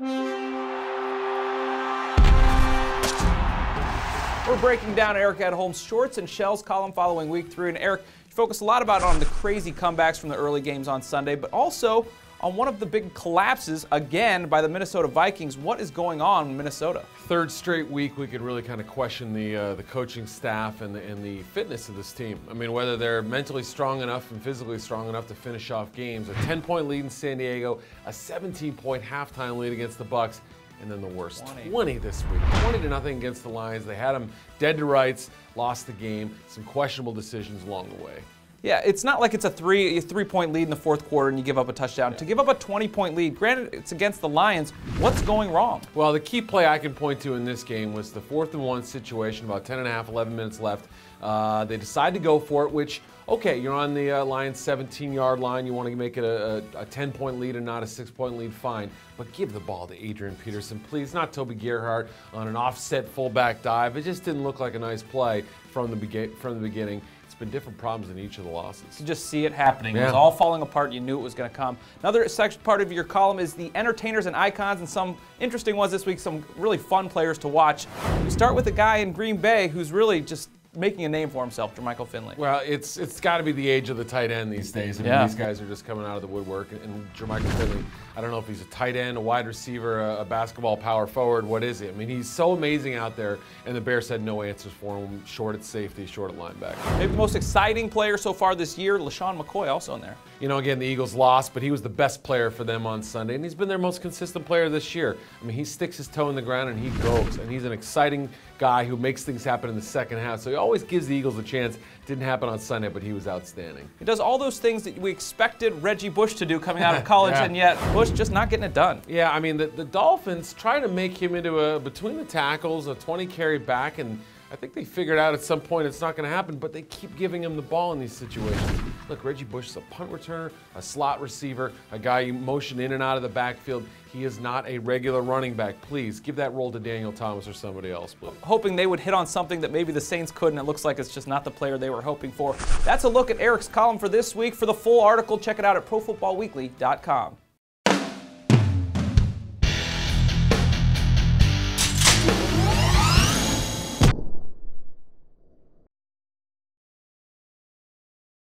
We're breaking down Eric Edholm's Shorts and Shells column following week 3. And Eric, you focused a lot on the crazy comebacks from the early games on Sunday, but also on one of the big collapses, again, by the Minnesota Vikings. What is going on in Minnesota? Third straight week, we could really kind of question the coaching staff and the fitness of this team. I mean, whether they're mentally strong enough and physically strong enough to finish off games. A 10-point lead in San Diego, a 17-point halftime lead against the Bucs, and then the worst, 20 this week. 20-0 against the Lions. They had them dead to rights, lost the game. Some questionable decisions along the way. Yeah, it's not like it's a three-point lead in the fourth quarter and you give up a touchdown. Yeah. To give up a 20-point lead, granted it's against the Lions, what's going wrong? Well, the key play I can point to in this game was the 4th and 1 situation, about 11 minutes left. They decide to go for it, which, okay, you're on the Lions' 17-yard line. You want to make it a 10-point lead and not a 6-point lead, fine. But give the ball to Adrian Peterson, please, not Toby Gerhart on an offset fullback dive. It just didn't look like a nice play from the beginning. Been different problems in each of the losses. You just see it happening. Yeah. It was all falling apart. You knew it was going to come. Another section part of your column is the entertainers and icons, and some interesting ones this week, some really fun players to watch. We start with a guy in Green Bay who's really just making a name for himself, JERMICHAEL FINLEY. Well, it's got to be the age of the tight end these days. I mean, these guys are just coming out of the woodwork. And JERMICHAEL FINLEY, I don't know if he's a tight end, a wide receiver, a basketball power forward. What is he? I mean, he's so amazing out there, and the Bears had no answers for him. Short at safety, short at linebacker. Maybe the most exciting player so far this year, LeSean McCoy, also in there. You know, again, the Eagles lost, but he was the best player for them on Sunday, and he's been their most consistent player this year. I mean, he sticks his toe in the ground and he goes, and he's an exciting guy who makes things happen in the second half. So he always gives the Eagles a chance. Didn't happen on Sunday, but he was outstanding. He does all those things that we expected Reggie Bush to do coming out of college, and yet Bush just not getting it done. Yeah, I mean, the Dolphins try to make him into a between the tackles, a 20-carry back, and I think they figured out at some point it's not going to happen, but they keep giving him the ball in these situations. Look, Reggie Bush is a punt returner, a slot receiver, a guy you motion in and out of the backfield. He is not a regular running back. Please, give that role to Daniel Thomas or somebody else, please. Hoping they would hit on something that maybe the Saints couldn't. It looks like it's just not the player they were hoping for. That's a look at Eric's column for this week. For the full article, check it out at ProFootballWeekly.com.